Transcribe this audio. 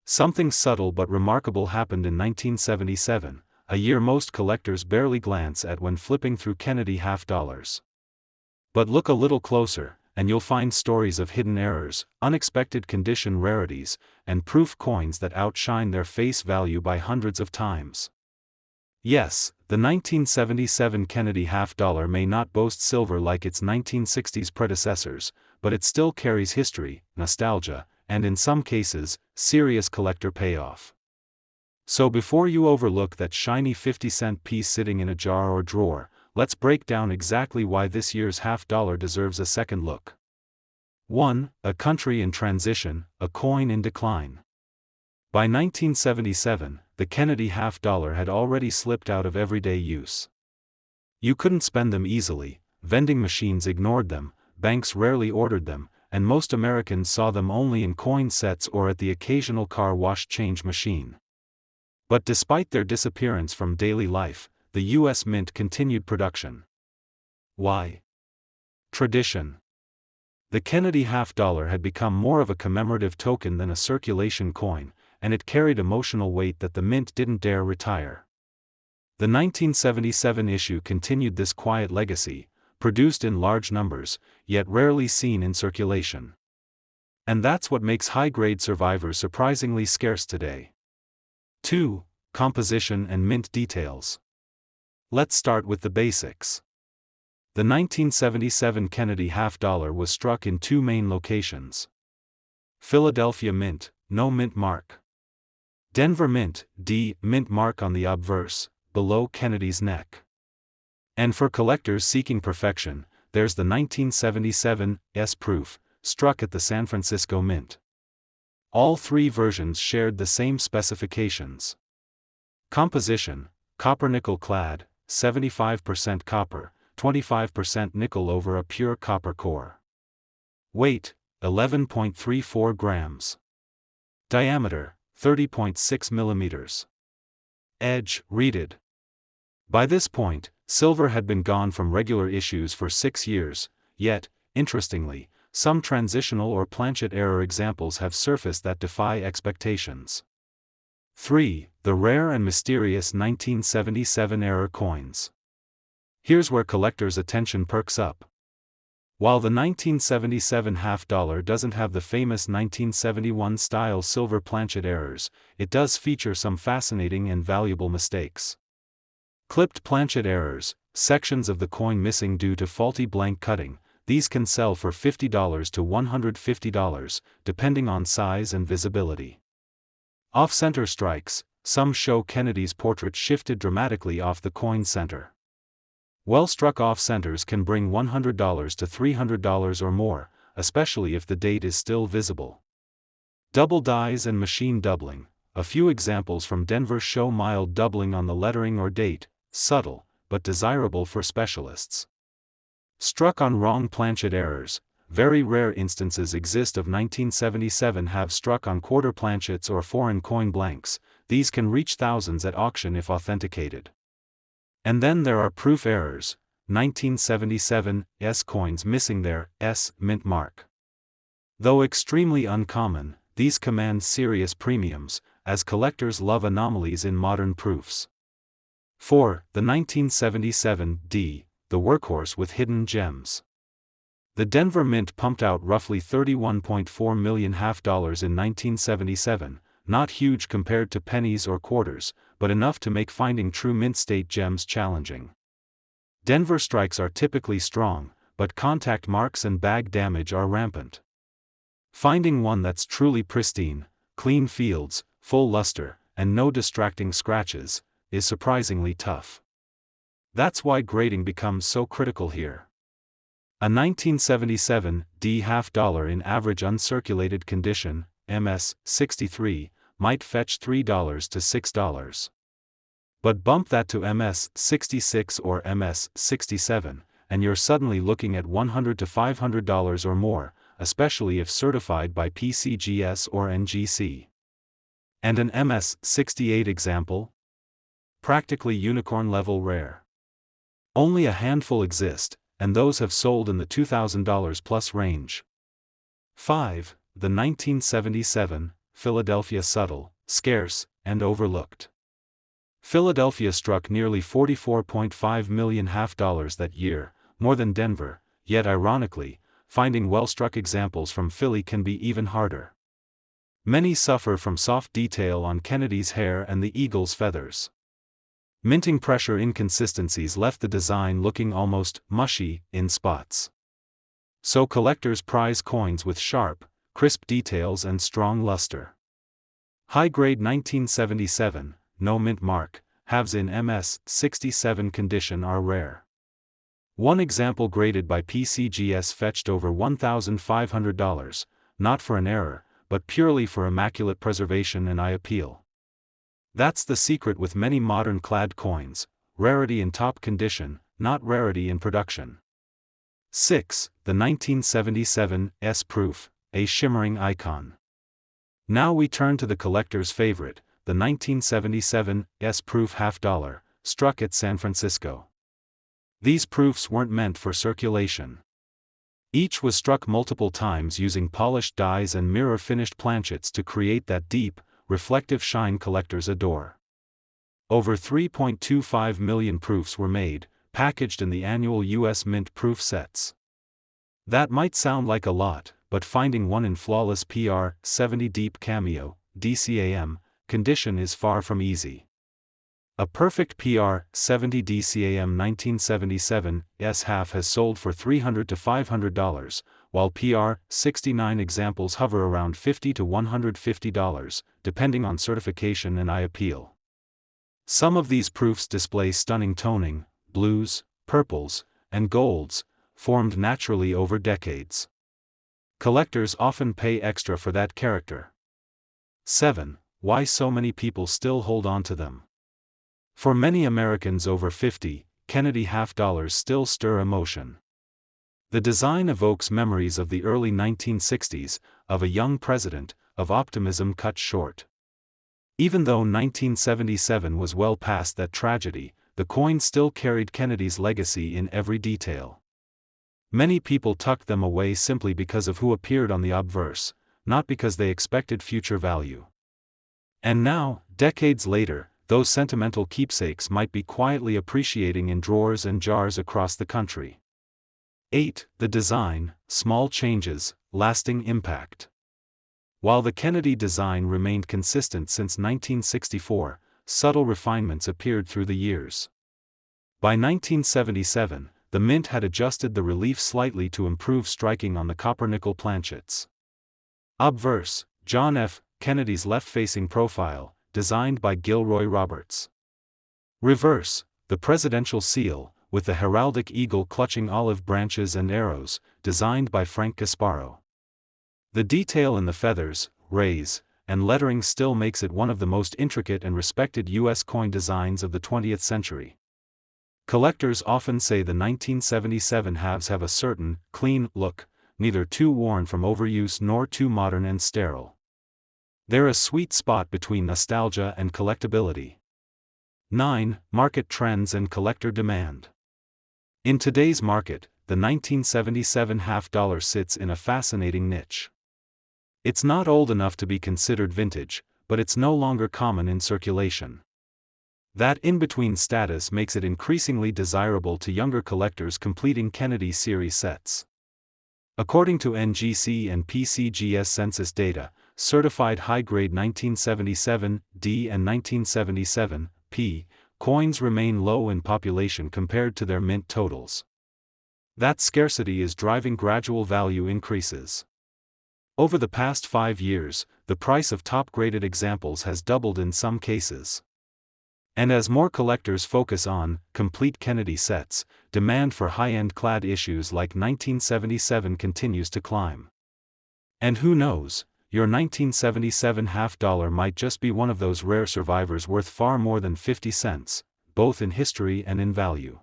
Something subtle but remarkable happened in 1977, a year most collectors barely glance at when flipping through Kennedy half-dollars. But look a little closer, and you'll find stories of hidden errors, unexpected condition rarities, and proof coins that outshine their face value by hundreds of times. Yes, the 1977 Kennedy half-dollar may not boast silver like its 1960s predecessors, but it still carries history, nostalgia, and in some cases, serious collector payoff. So before you overlook that shiny 50-cent piece sitting in a jar or drawer, let's break down exactly why this year's half-dollar deserves a second look. 1. A country in transition, a coin in decline. By 1977, the Kennedy half-dollar had already slipped out of everyday use. You couldn't spend them easily, vending machines ignored them, banks rarely ordered them, and most Americans saw them only in coin sets or at the occasional car wash change machine. But despite their disappearance from daily life, the U.S. Mint continued production. Why? Tradition. The Kennedy half-dollar had become more of a commemorative token than a circulation coin, and it carried emotional weight that the Mint didn't dare retire. The 1977 issue continued this quiet legacy, produced in large numbers, yet rarely seen in circulation. And that's what makes high-grade survivors surprisingly scarce today. 2. Composition and mint details. Let's start with the basics. The 1977 Kennedy half-dollar was struck in two main locations. Philadelphia Mint, no mint mark. Denver Mint, mint mark on the obverse, below Kennedy's neck. And for collectors seeking perfection, there's the 1977 proof, struck at the San Francisco Mint. All three versions shared the same specifications. Composition: copper-nickel clad, 75% copper, 25% nickel over a pure copper core. Weight: 11.34 grams. Diameter: 30.6 millimeters. Edge: reeded. By this point, silver had been gone from regular issues for 6 years, yet, interestingly, some transitional or planchet error examples have surfaced that defy expectations. 3. The rare and mysterious 1977 error coins. Here's where collectors' attention perks up. While the 1977 half-dollar doesn't have the famous 1971-style silver planchet errors, it does feature some fascinating and valuable mistakes. Clipped planchet errors, sections of the coin missing due to faulty blank cutting. These can sell for $50 to $150, depending on size and visibility. Off-center strikes, some show Kennedy's portrait shifted dramatically off the coin's center. Well-struck off-centers can bring $100 to $300 or more, especially if the date is still visible. Double dies and machine doubling. A few examples from Denver show mild doubling on the lettering or date, subtle, but desirable for specialists. Struck on wrong planchet errors. Very rare instances exist of 1977 have struck on quarter planchets or foreign coin blanks. These can reach thousands at auction if authenticated. And then there are proof errors, 1977 coins missing their mint mark. Though extremely uncommon, these command serious premiums, as collectors love anomalies in modern proofs. 4. The 1977 the workhorse with hidden gems. The Denver Mint pumped out roughly $31.4 million half-dollars in 1977, not huge compared to pennies or quarters, but enough to make finding true mint-state gems challenging. Denver strikes are typically strong, but contact marks and bag damage are rampant. Finding one that's truly pristine, clean fields, full luster, and no distracting scratches, is surprisingly tough. That's why grading becomes so critical here. A 1977 half-dollar in average uncirculated condition, MS 63, might fetch $3 to $6. But bump that to MS 66 or MS 67, and you're suddenly looking at $100 to $500 or more, especially if certified by PCGS or NGC. And an MS 68 example? Practically unicorn-level rare. Only a handful exist, and those have sold in the $2,000 plus range. 5. The 1977 Philadelphia subtle, scarce, and overlooked. Philadelphia struck nearly $44.5 million that year, more than Denver, yet ironically, finding well-struck examples from Philly can be even harder. Many suffer from soft detail on Kennedy's hair and the eagle's feathers. Minting pressure inconsistencies left the design looking almost mushy in spots. So collectors prize coins with sharp, crisp details and strong luster. High-grade 1977, no mint mark, halves in MS-67 condition are rare. One example graded by PCGS fetched over $1,500, not for an error, but purely for immaculate preservation, and I appeal. That's the secret with many modern clad coins: rarity in top condition, not rarity in production. 6. The 1977 S-Proof, a shimmering icon. Now we turn to the collector's favorite, the 1977 S-Proof $half, struck at San Francisco. These proofs weren't meant for circulation. Each was struck multiple times using polished dies and mirror-finished planchets to create that deep, reflective shine collectors adore. Over 3.25 million proofs were made, packaged in the annual U.S. Mint proof sets. That might sound like a lot, but finding one in flawless PR 70 deep cameo, DCAM, condition is far from easy. A perfect PR 70 DCAM 1977 S-half has sold for $300 to $500, while PR 69 examples hover around $50 to $150, depending on certification and I appeal. Some of these proofs display stunning toning, blues, purples, and golds, formed naturally over decades. Collectors often pay extra for that character. 7. Why so many people still hold on to them. For many Americans over 50, Kennedy $half still stir emotion. The design evokes memories of the early 1960s, of a young president, of optimism cut short. Even though 1977 was well past that tragedy, the coin still carried Kennedy's legacy in every detail. Many people tucked them away simply because of who appeared on the obverse, not because they expected future value. And now, decades later, those sentimental keepsakes might be quietly appreciating in drawers and jars across the country. 8. The design, small changes, lasting impact. While the Kennedy design remained consistent since 1964, subtle refinements appeared through the years. By 1977, the Mint had adjusted the relief slightly to improve striking on the copper-nickel planchets. Obverse, John F. Kennedy's left-facing profile, designed by Gilroy Roberts. Reverse, the presidential seal, with the heraldic eagle clutching olive branches and arrows, designed by Frank Gasparo. The detail in the feathers, rays, and lettering still makes it one of the most intricate and respected U.S. coin designs of the 20th century. Collectors often say the 1977 halves have a certain, clean look, neither too worn from overuse nor too modern and sterile. They're a sweet spot between nostalgia and collectability. 9. Market trends and collector demand. In today's market, the 1977 $half sits in a fascinating niche. It's not old enough to be considered vintage, but it's no longer common in circulation. That in-between status makes it increasingly desirable to younger collectors completing Kennedy series sets. According to NGC and PCGS census data, certified high-grade 1977 D and 1977 P coins remain low in population compared to their mint totals. That scarcity is driving gradual value increases. Over the past 5 years, the price of top-graded examples has doubled in some cases. And as more collectors focus on complete Kennedy sets, demand for high-end clad issues like 1977 continues to climb. And who knows, your 1977 $half might just be one of those rare survivors worth far more than 50 cents, both in history and in value.